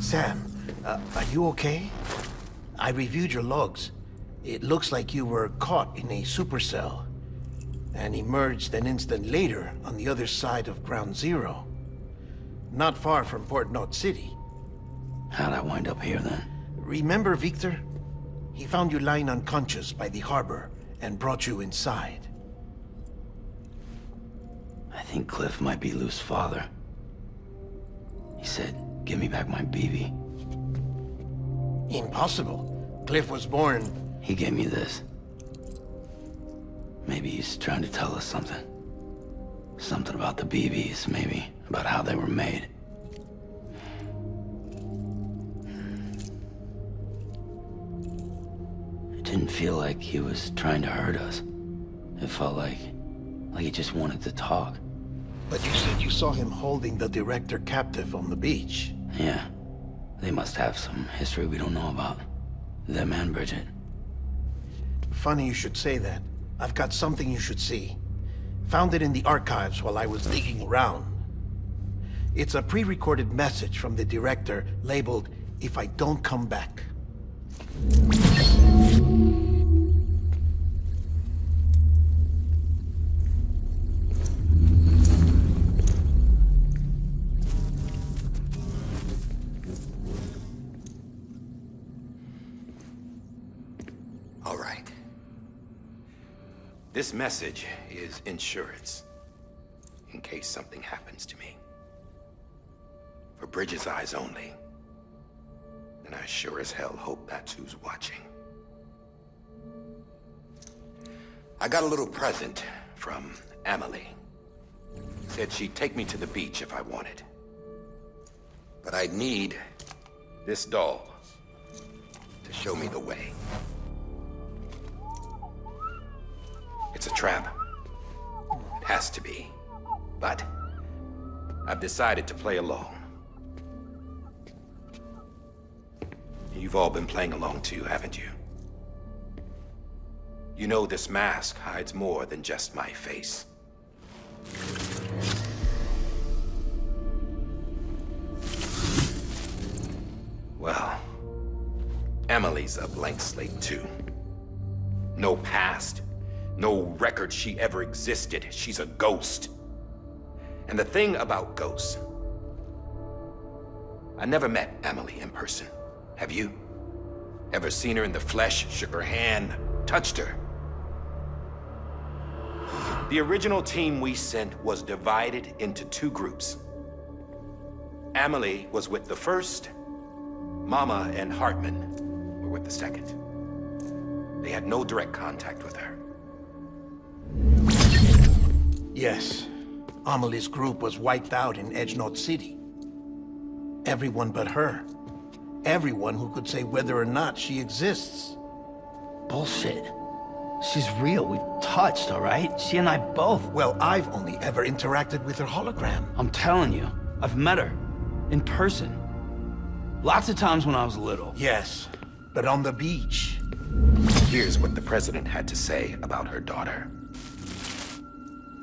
Sam, are you okay? I reviewed your logs. It looks like you were caught in a supercell and emerged an instant later on the other side of Ground Zero. Not far from Port Knot City. How'd I wind up here then? Remember Victor? He found you lying unconscious by the harbor and brought you inside. I think Cliff might be Lou's father. He said, give me back my BB. Impossible. Cliff was born... He gave me this. Maybe he's trying to tell us something. Something about the BBs, maybe. About how they were made. It didn't feel like he was trying to hurt us. It felt like he just wanted to talk. But you said you saw him holding the director captive on the beach. Yeah. They must have some history we don't know about. Them and Bridget. Funny you should say that. I've got something you should see. Found it in the archives while I was digging around. It's a pre-recorded message from the director labeled, "If I don't come back." All right. This message is insurance, in case something happens to me. For Bridget's eyes only. And I sure as hell hope that's who's watching. I got a little present from Amelie. Said she'd take me to the beach if I wanted. But I'd need this doll to show me the way. It's a trap. It has to be. But I've decided to play along. You've all been playing along too, haven't you? You know this mask hides more than just my face. Well, Emily's a blank slate too. No past. No record she ever existed. She's a ghost. And the thing about ghosts, I never met Amelie in person. Have you? Ever seen her in the flesh, shook her hand, touched her? The original team we sent was divided into two groups. Amelie was with the first. Mama and Hartman were with the second. They had no direct contact with her. Yes. Amelie's group was wiped out in Edge Knot City. Everyone but her. Everyone who could say whether or not she exists. Bullshit. She's real. We touched, all right? She and I both. Well, I've only ever interacted with her hologram. I'm telling you, I've met her. In person. Lots of times when I was little. Yes, but on the beach. Here's what the president had to say about her daughter.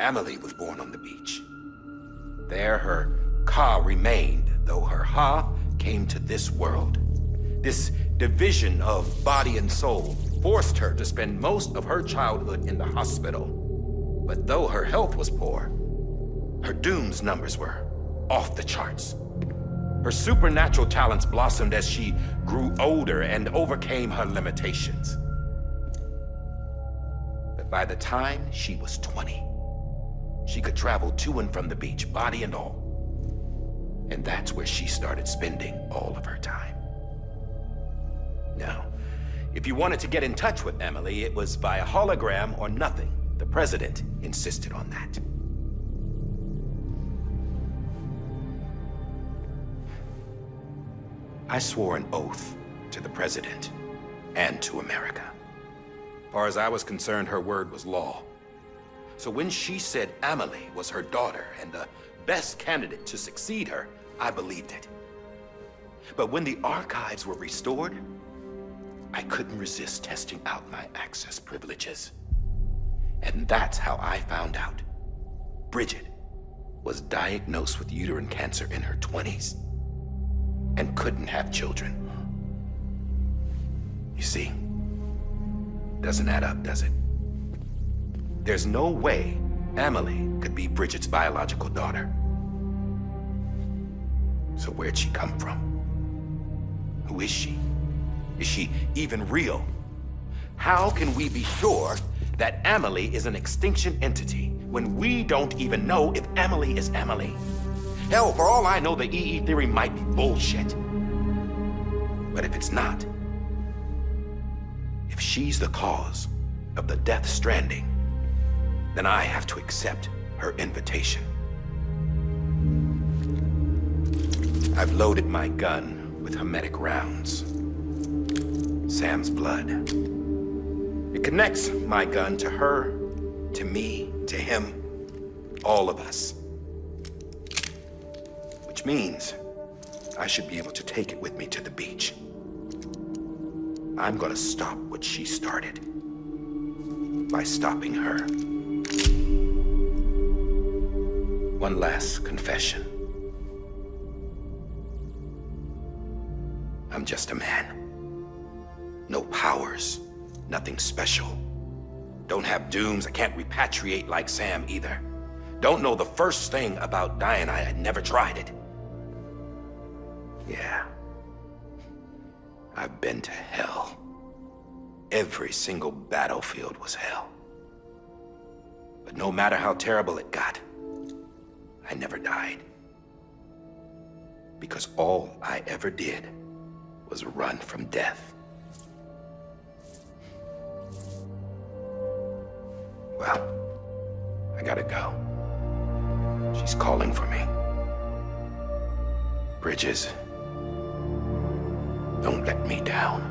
Amelie was born on the beach. There her Ka remained, though her Ha came to this world. This division of body and soul forced her to spend most of her childhood in the hospital. But though her health was poor, her Doom's numbers were off the charts. Her supernatural talents blossomed as she grew older and overcame her limitations. But by the time she was 20, she could travel to and from the beach, body and all. And that's where she started spending all of her time. Now, if you wanted to get in touch with Amelie, it was via hologram or nothing. The president insisted on that. I swore an oath to the president and to America. As far as I was concerned, her word was law. So when she said Amelie was her daughter and the best candidate to succeed her, I believed it. But when the archives were restored, I couldn't resist testing out my access privileges. And that's how I found out Bridget was diagnosed with uterine cancer in her 20s. and couldn't have children. You see, doesn't add up, does it? There's no way Amelie could be Bridget's biological daughter. So where'd she come from? Who is she? Is she even real? How can we be sure that Amelie is an extinction entity when we don't even know if Amelie is Amelie? Hell, for all I know, the EE theory might be bullshit. But if it's not, if she's the cause of the Death Stranding, then I have to accept her invitation. I've loaded my gun with hermetic rounds. Sam's blood. It connects my gun to her, to me, to him, all of us. Which means I should be able to take it with me to the beach. I'm gonna stop what she started by stopping her. One last confession. I'm just a man. No powers, nothing special. Don't have dooms, I can't repatriate like Sam either. Don't know the first thing about dying, I had never tried it. Yeah. I've been to hell. Every single battlefield was hell. But no matter how terrible it got, I never died. Because all I ever did was run from death. Well, I gotta go. She's calling for me. Bridges, don't let me down.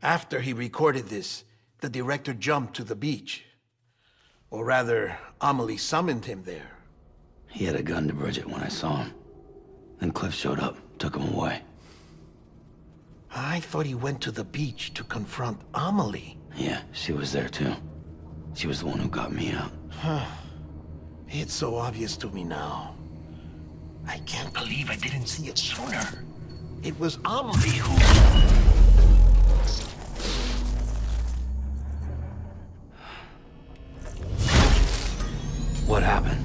After he recorded this, the director jumped to the beach. Or rather, Amelie summoned him there. He had a gun to Bridget when I saw him. Then Cliff showed up, took him away. I thought he went to the beach to confront Amelie. Yeah, she was there too. She was the one who got me out. It's so obvious to me now. I can't believe I didn't see it sooner. It was Amelie who... What happened?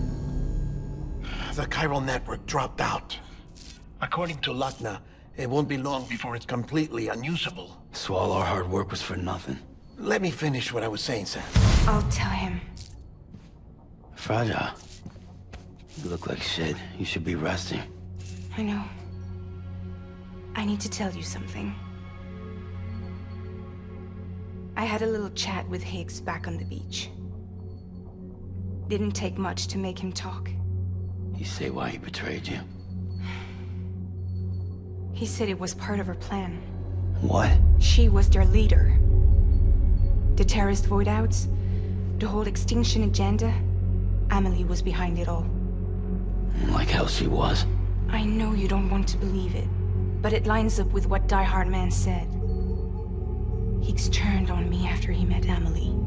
The chiral network dropped out. According to Lakna, it won't be long before it's completely unusable. So all our hard work was for nothing. Let me finish what I was saying, Sam. I'll tell him. Fragile. You look like shit. You should be resting. I know. I need to tell you something. I had a little chat with Higgs back on the beach. Didn't take much to make him talk. You say why he betrayed you? He said it was part of her plan. What? She was their leader. The terrorist void-outs, the whole extinction agenda, Amelie was behind it all. Like hell she was. I know you don't want to believe it, but it lines up with what Die Hard Man said. Higgs turned on me after he met Amelie.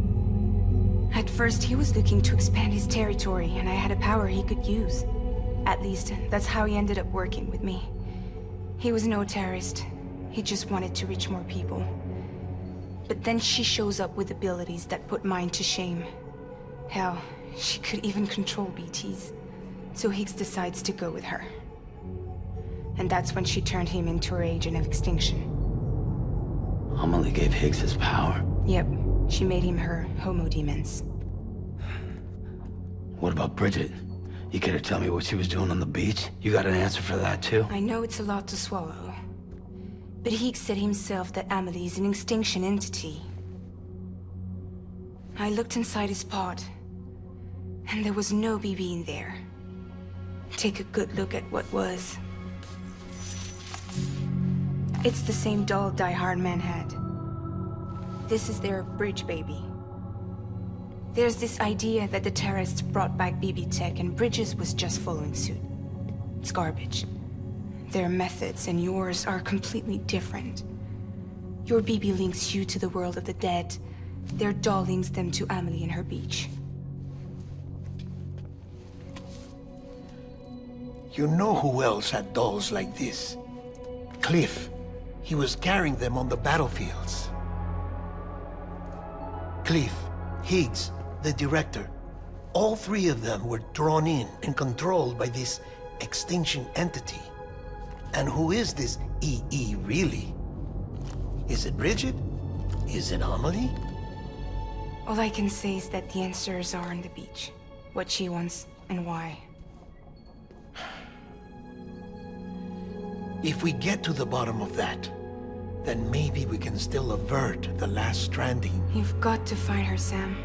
At first, he was looking to expand his territory, and I had a power he could use. At least, that's how he ended up working with me. He was no terrorist. He just wanted to reach more people. But then she shows up with abilities that put mine to shame. Hell, she could even control BTs. So Higgs decides to go with her. And that's when she turned him into her agent of extinction. Amelie gave Higgs his power. Yep, she made him her homo demons. What about Bridget? You care to tell me what she was doing on the beach? You got an answer for that too? I know it's a lot to swallow. But Higgs said himself that Amelie is an extinction entity. I looked inside his pod, and there was no BB in there. Take a good look at what was. It's the same doll Die Hard Man had. This is their bridge baby. There's this idea that the terrorists brought back BB tech and Bridges was just following suit. It's garbage. Their methods and yours are completely different. Your BB links you to the world of the dead, Their doll links them to Amelie and her beach. You know who else had dolls like this? Cliff. He was carrying them on the battlefields. Cliff, Higgs, the director. All three of them were drawn in and controlled by this extinction entity. And who is this EE really? Is it Bridget? Is it Amelie? All I can say is that the answers are on the beach. What she wants and why. If we get to the bottom of that, then maybe we can still avert the last stranding. You've got to find her, Sam.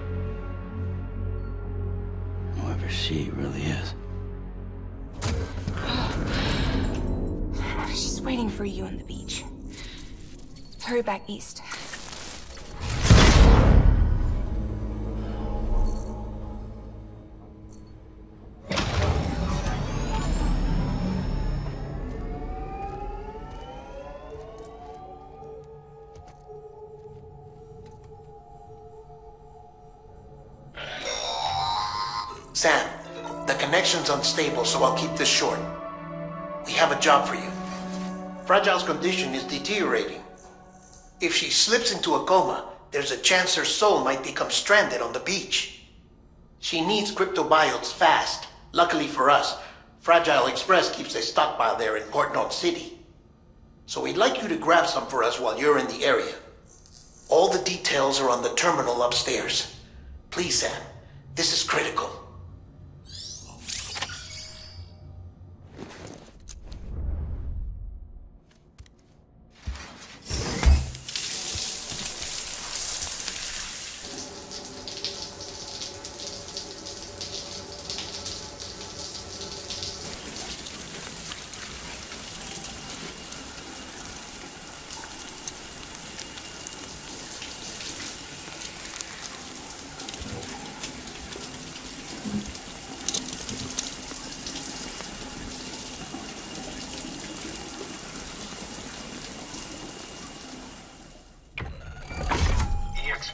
Whoever she really is. She's waiting for you on the beach. Hurry back east. Sam, the connection's unstable, so I'll keep this short. We have a job for you. Fragile's condition is deteriorating. If she slips into a coma, there's a chance her soul might become stranded on the beach. She needs cryptobiotes fast. Luckily for us, Fragile Express keeps a stockpile there in Port North City. So we'd like you to grab some for us while you're in the area. All the details are on the terminal upstairs. Please, Sam, this is critical.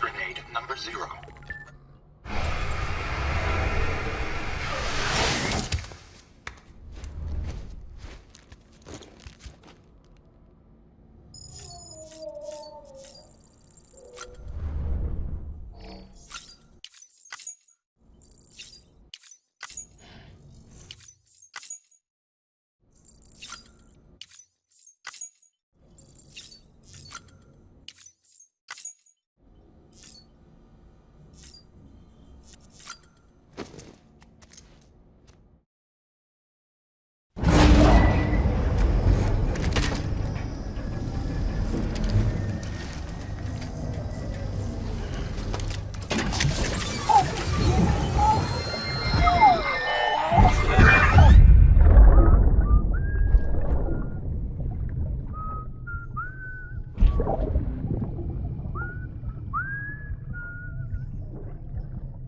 Grenade number 0.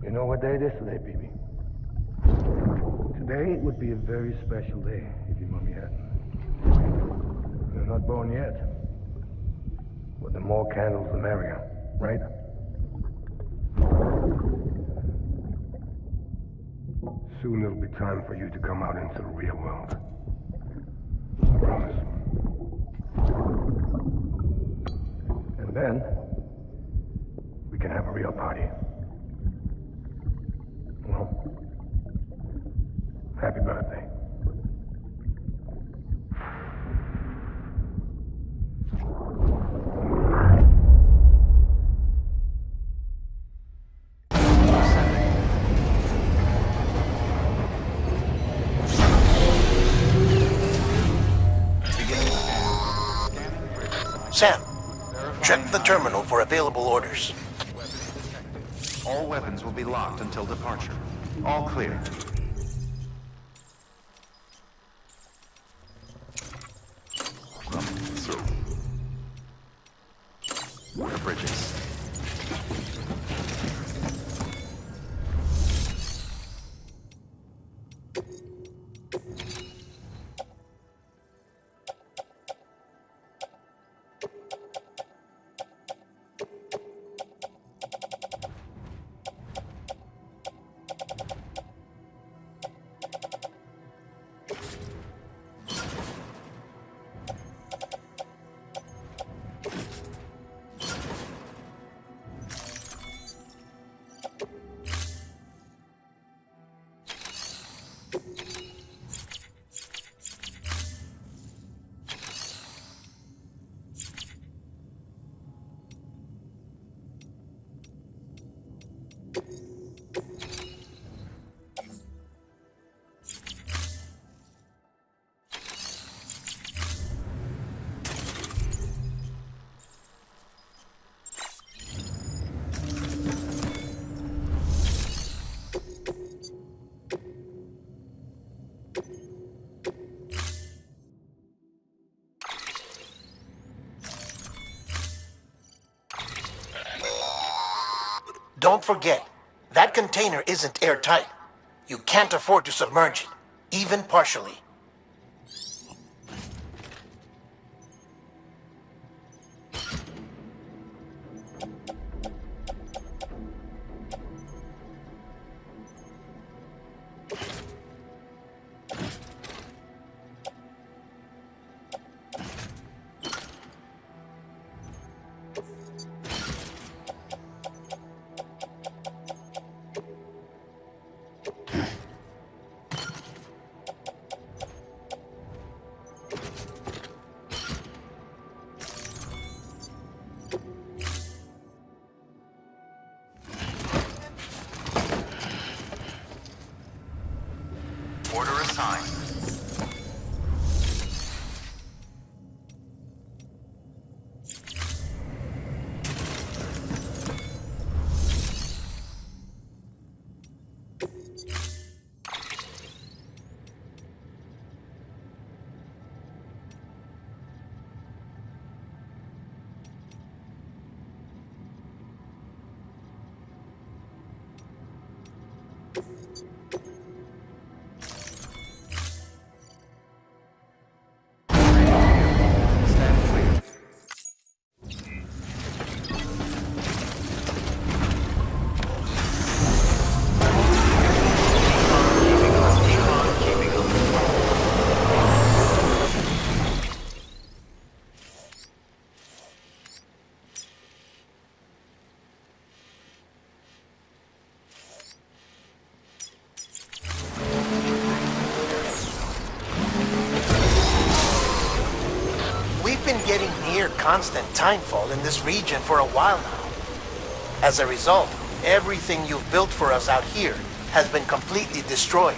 You know what day it is today, baby? Today would be a very special day if your mommy hadn't. You're not born yet. But the more candles, the merrier, right? Soon it'll be time for you to come out into the real world. I promise. And then, we can have a real party. Well, happy birthday. Sam, check the terminal for available orders. All weapons will be locked until departure. All clear. Water bridges. don't forget, that container isn't airtight. You can't afford to submerge it, even partially. Order assigned. Stand clear. We've been getting near constant timefall in this region for a while now. As a result, everything you've built for us out here has been completely destroyed.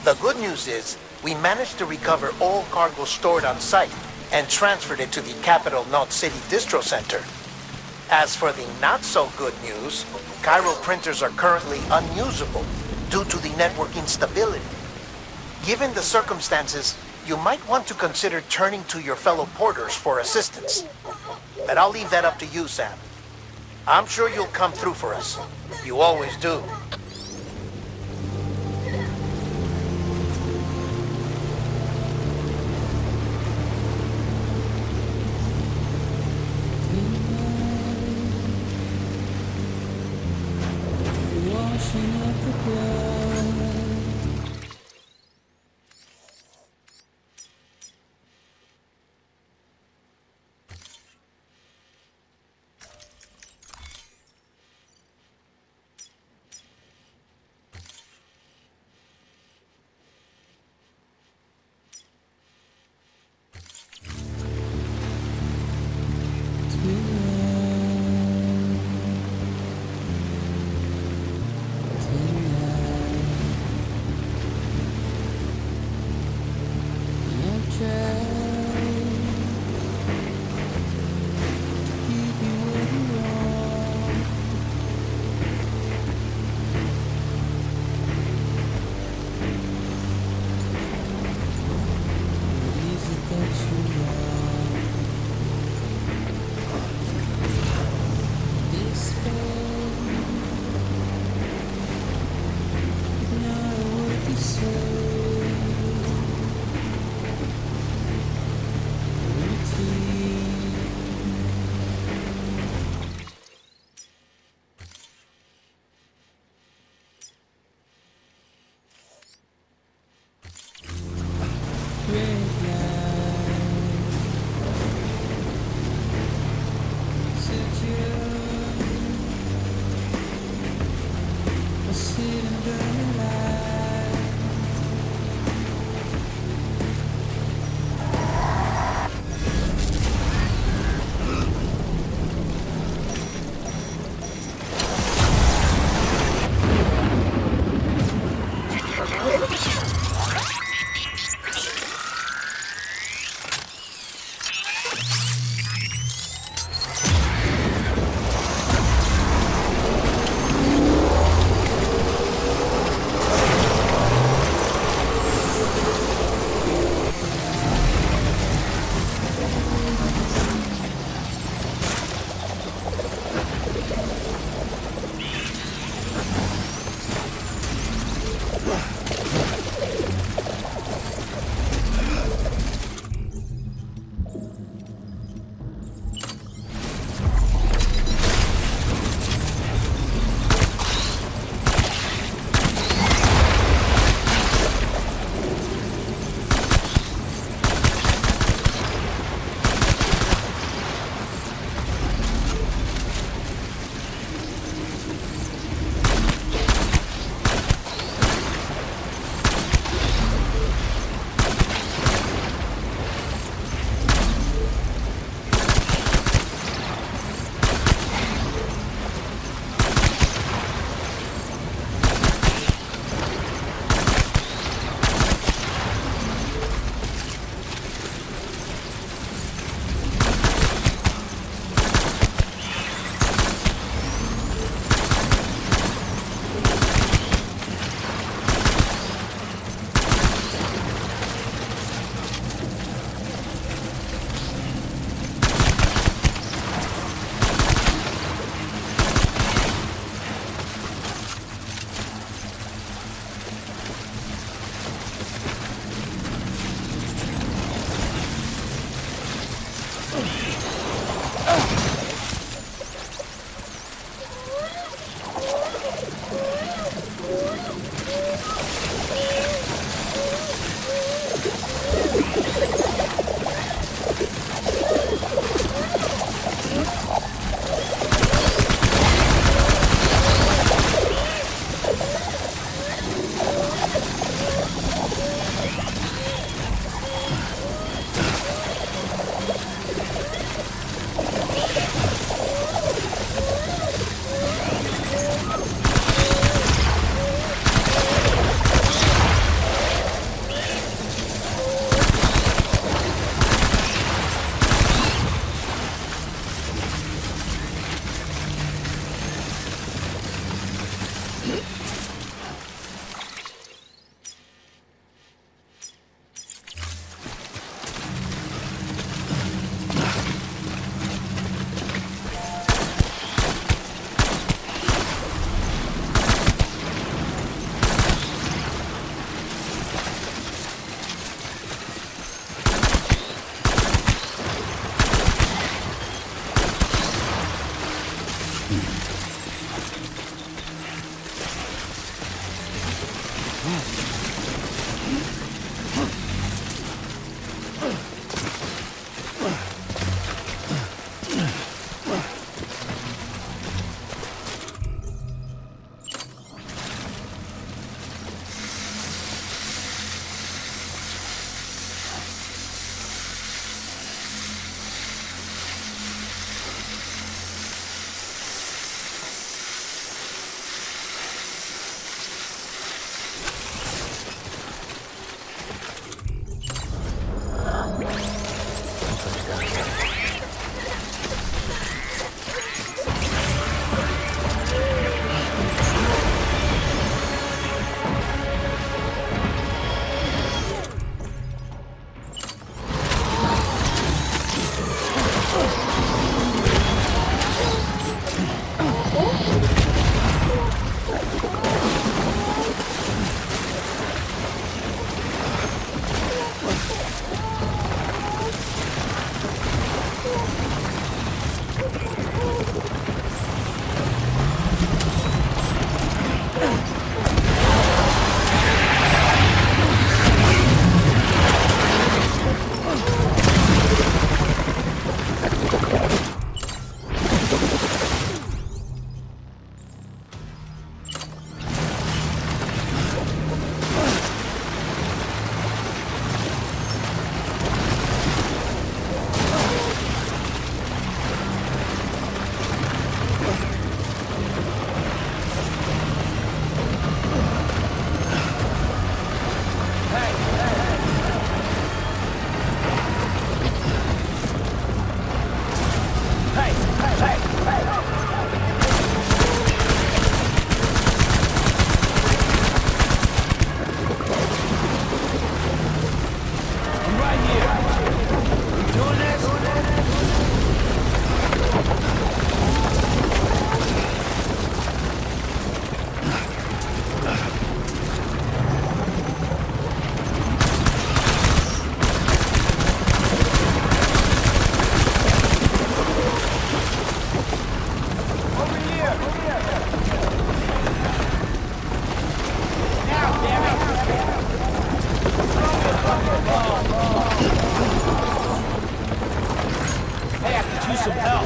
The good news is, we managed to recover all cargo stored on site and transferred it to the Capital Knot City Distro Center. As for the not-so-good news, Chiral printers are currently unusable due to the network instability. Given the circumstances, you might want to consider turning to your fellow porters for assistance. But I'll leave that up to you, Sam. I'm sure you'll come through for us. You always do.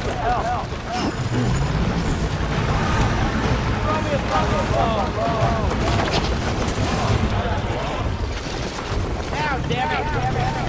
Now, damn it!